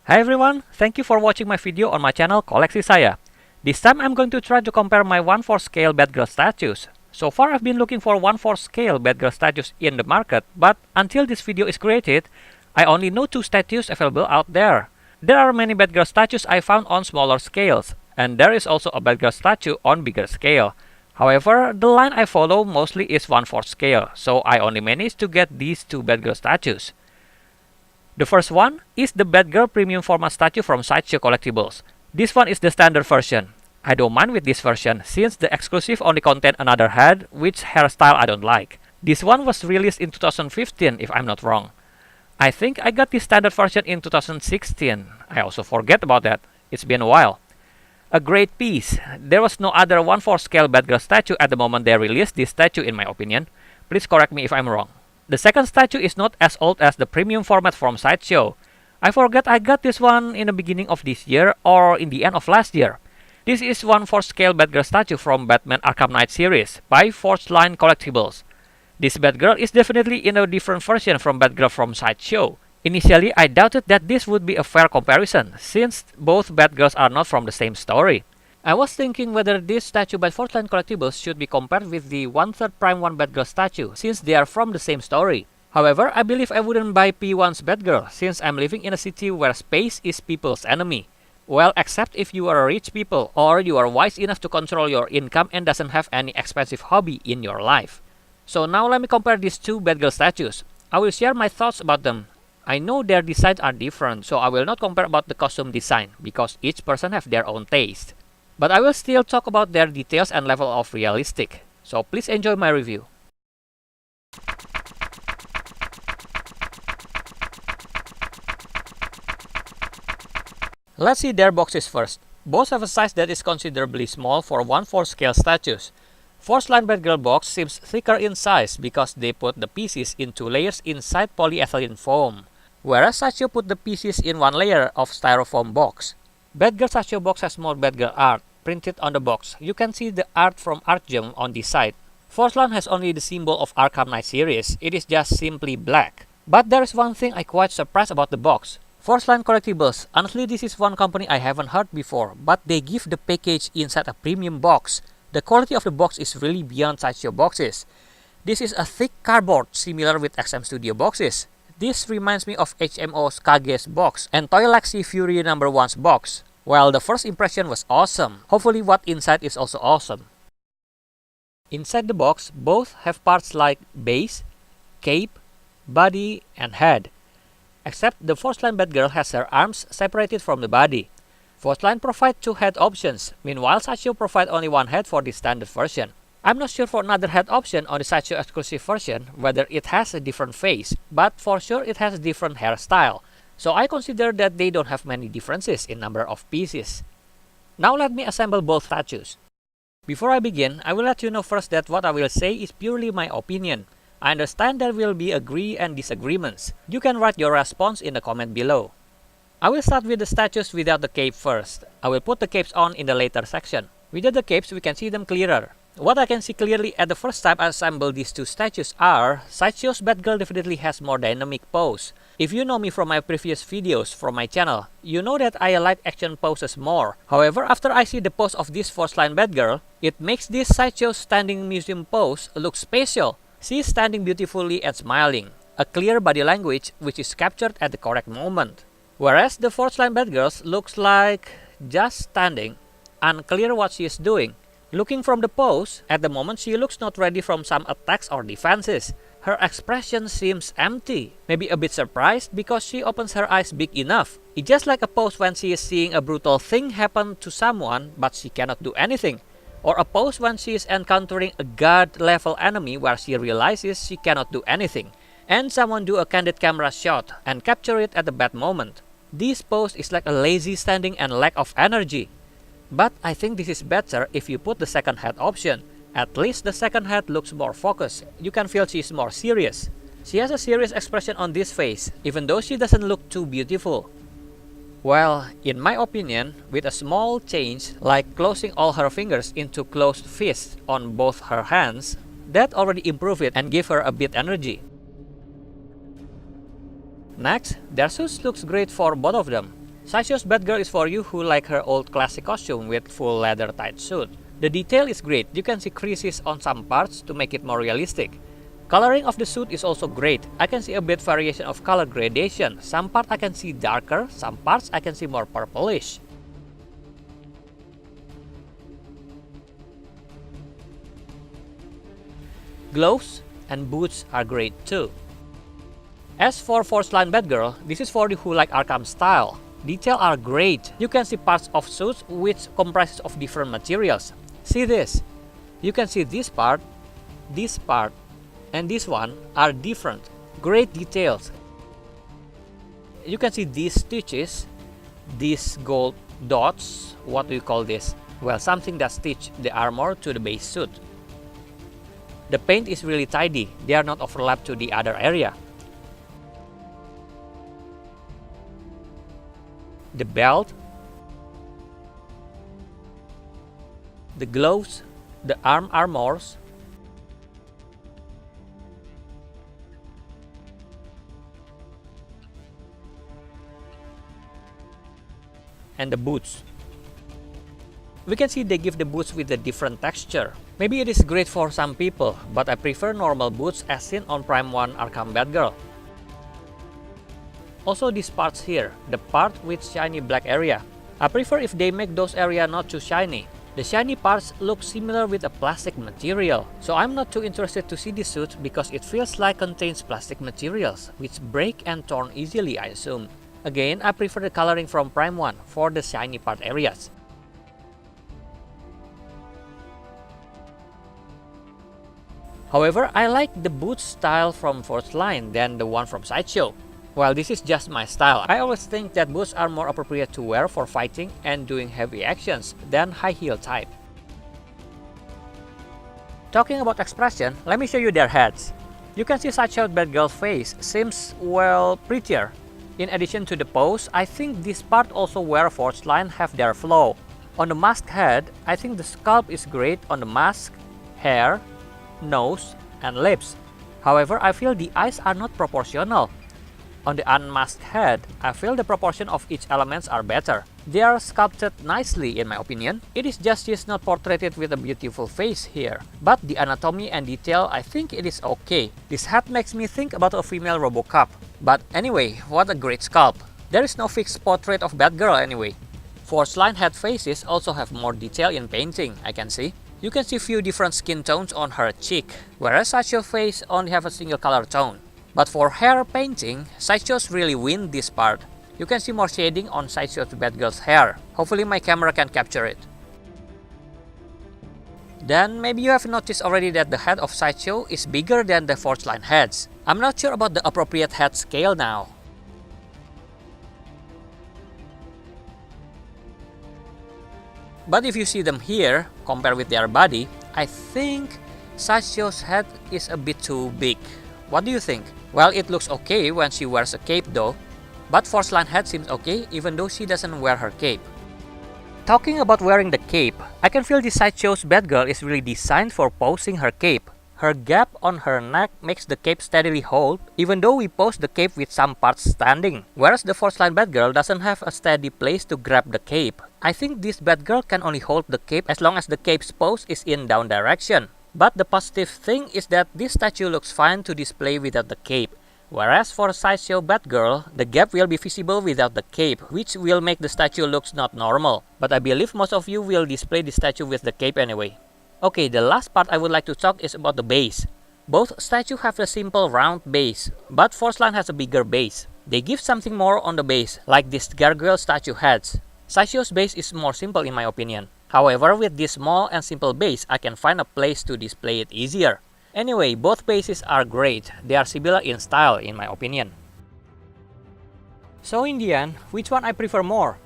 Hi everyone, thank you for watching my video on my channel Koleksi Saya. This time I'm going to try to compare my 1/4 scale Batgirl statues. So far I've been looking for 1/4 scale Batgirl statues in the market, but until this video is created, I only know 2 statues available out there. There are many Batgirl statues I found on smaller scales, and there is also a Batgirl statue on bigger scale. However, the line I follow mostly is 1/4 scale, so I only managed to get these 2 Batgirl statues. The first one is the Batgirl Premium Format statue from Sideshow Collectibles. This one is the standard version. I don't mind with this version since the exclusive only contain another head, which hairstyle I don't like. This one was released in 2015 if I'm not wrong. I think I got this standard version in 2016. I also forget about that. It's been a while. A great piece. There was no other 1/4 scale Batgirl statue at the moment they released this statue in my opinion. Please correct me if I'm wrong. The second statue is not as old as the premium format from Sideshow. I forget I got this one in the beginning of this year or in the end of last year. This is 1/4 scale Batgirl statue from Batman Arkham Knight series by Forgeline Collectibles. This Batgirl is definitely in a different version from Batgirl from Sideshow. Initially, I doubted that this would be a fair comparison since both Batgirls are not from the same story. I was thinking whether this statue by Forgeline Collectibles should be compared with the 1/3 Prime 1 Batgirl statue since they are from the same story. However, I believe I wouldn't buy P1's Batgirl since I'm living in a city where space is people's enemy. Well, except if you are rich people or you are wise enough to control your income and doesn't have any expensive hobby in your life. So now let me compare these 2 Batgirl statues. I will share my thoughts about them. I know their designs are different, so I will not compare about the costume design because each person have their own taste. But I will still talk about their details and level of realistic. So please enjoy my review. Let's see their boxes first. Both have a size that is considerably small for 1/4 scale statues. Forgeline Batgirl box seems thicker in size because they put the pieces in 2 layers inside polyethylene foam, whereas Sideshow put the pieces in 1 layer of styrofoam box. Batgirl Sideshow box has more Batgirl art printed on the box. You can see the art from Artgem on this side. Forgeline has only the symbol of Arkham Knight series. It is just simply black. But there is one thing I quite surprised about the box. Forgeline Collectibles. Honestly, this is one company I haven't heard before, but they give the package inside a premium box. The quality of the box is really beyond Sideshow boxes. This is a thick cardboard similar with XM Studio boxes. This reminds me of HMO's Kage's box and Toy Lexi Fury No. 1's box. Well, the first impression was awesome. Hopefully what inside is also awesome. Inside the box, both have parts like base, cape, body, and head. Except the Forgeline Batgirl has her arms separated from the body. Forgeline provide 2 head options, meanwhile Sideshow provide only 1 head for the standard version. I'm not sure for another head option on the Sideshow exclusive version whether it has a different face, but for sure it has a different hairstyle. So I consider that they don't have many differences in number of pieces. Now let me assemble both statues. Before I begin, I will let you know first that what I will say is purely my opinion. I understand there will be agree and disagreements. You can write your response in the comment below. I will start with the statues without the cape first. I will put the capes on in the later section. Without the capes, we can see them clearer. What I can see clearly at the first time I assemble these 2 statues are, Sideshow's Batgirl definitely has more dynamic pose. If you know me from my previous videos from my channel, you know that I like action poses more. However, after I see the pose of this Forgeline Batgirl, it makes this Sideshow standing museum pose look special. She is standing beautifully and smiling, a clear body language which is captured at the correct moment. Whereas the Forgeline Batgirl looks like just standing, unclear what she is doing. Looking from the pose, at the moment she looks not ready from some attacks or defenses. Her expression seems empty, maybe a bit surprised because she opens her eyes big enough. It's just like a pose when she is seeing a brutal thing happen to someone but she cannot do anything. Or a pose when she is encountering a god-level enemy where she realizes she cannot do anything, and someone do a candid camera shot and capture it at the bad moment. This pose is like a lazy standing and lack of energy. But I think this is better if you put the second head option. At least the second head looks more focused. You can feel she is more serious. She has a serious expression on this face, even though she doesn't look too beautiful. Well, in my opinion, with a small change like closing all her fingers into closed fists on both her hands, that already improved it and give her a bit energy. Next, their suits looks great for both of them. Sideshow's Batgirl is for you who like her old classic costume with full leather tight suit. The detail is great, you can see creases on some parts to make it more realistic. Coloring of the suit is also great, I can see a bit variation of color gradation, some parts I can see darker, some parts I can see more purplish. Gloves and boots are great too. As for Forgeline Batgirl, this is for you who like Arkham style. Details are great. You can see parts of suits which comprises of different materials. See this. You can see this part, and this one are different. Great details. You can see these stitches, these gold dots. What do you call this? Well, something that stitch the armor to the base suit. The paint is really tidy. They are not overlapped to the other area. The belt, the gloves, the armors, and the boots. We can see they give the boots with a different texture. Maybe it is great for some people, but I prefer normal boots as seen on Prime 1 Arkham Batgirl. Also these parts here, the part with shiny black area. I prefer if they make those area not too shiny. The shiny parts look similar with a plastic material, so I'm not too interested to see this suit because it feels like contains plastic materials, which break and torn easily I assume. Again, I prefer the coloring from Prime 1 for the shiny part areas. However, I like the boot style from Forgeline than the one from Sideshow. Well, this is just my style. I always think that boots are more appropriate to wear for fighting and doing heavy actions than high heel type. Talking about expression, let me show you their heads. You can see Sideshow Batgirl's face seems well prettier. In addition to the pose, I think this part also where Forgeline have their flow. On the masked head, I think the sculpt is great on the mask, hair, nose, and lips. However, I feel the eyes are not proportional. On the unmasked head, I feel the proportion of each elements are better. They are sculpted nicely in my opinion. It is just she's not portrayed with a beautiful face here. But the anatomy and detail, I think it is okay. This head makes me think about a female RoboCop. But anyway, what a great sculpt. There is no fixed portrait of Batgirl anyway. Forgeline head faces also have more detail in painting, I can see. You can see few different skin tones on her cheek, whereas Sideshow face only have a single color tone. But for hair painting, Sideshow's really win this part. You can see more shading on Sideshow's Batgirl's hair. Hopefully my camera can capture it. Then maybe you have noticed already that the head of Sideshow is bigger than the Forgeline heads. I'm not sure about the appropriate head scale now. But if you see them here, compared with their body, I think Sideshow's head is a bit too big. What do you think? Well, it looks okay when she wears a cape though. But Forgeline head seems okay even though she doesn't wear her cape. Talking about wearing the cape, I can feel the Sideshow's Batgirl is really designed for posing her cape. Her gap on her neck makes the cape steadily hold, even though we pose the cape with some parts standing. Whereas the Forgeline Batgirl doesn't have a steady place to grab the cape. I think this Batgirl can only hold the cape as long as the cape's pose is in down direction. But the positive thing is that this statue looks fine to display without the cape. Whereas for Sideshow Batgirl, the gap will be visible without the cape, which will make the statue looks not normal. But I believe most of you will display the statue with the cape anyway. Okay, the last part I would like to talk is about the base. Both statues have a simple round base, but Forgeline has a bigger base. They give something more on the base, like this gargoyle statue heads. Sideshow's base is more simple in my opinion. However, with this small and simple base, I can find a place to display it easier. Anyway, both bases are great. They are similar in style in my opinion. So in the end, which one I prefer more?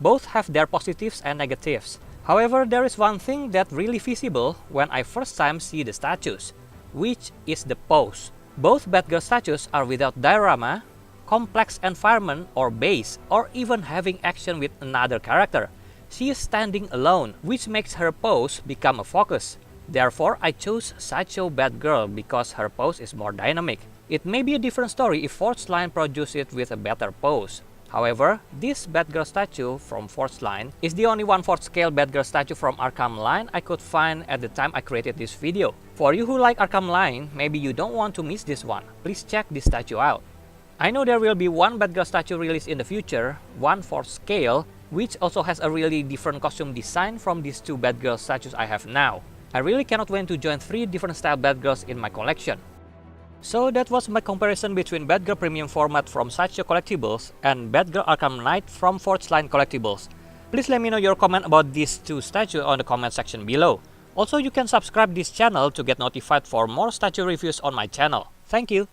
Both have their positives and negatives. However, there is one thing that really visible when I first time see the statues, which is the pose. Both Batgirl statues are without diorama, complex environment or base, or even having action with another character. She is standing alone, which makes her pose become a focus. Therefore, I chose Sideshow Batgirl because her pose is more dynamic. It may be a different story if Forgeline produced it with a better pose. However, this Batgirl statue from Forgeline is the only 1/4 scale Batgirl statue from Arkham line I could find at the time I created this video. For you who like Arkham line, maybe you don't want to miss this one. Please check this statue out. I know there will be one Batgirl statue released in the future, 1/4 scale, which also has a really different costume design from these two Batgirl statues I have now. I really cannot wait to join 3 different style Batgirls in my collection. So that was my comparison between Batgirl Premium Format from Sideshow Collectibles and Batgirl Arkham Knight from Forgeline Collectibles. Please let me know your comment about these two statues on the comment section below. Also, you can subscribe this channel to get notified for more statue reviews on my channel. Thank you!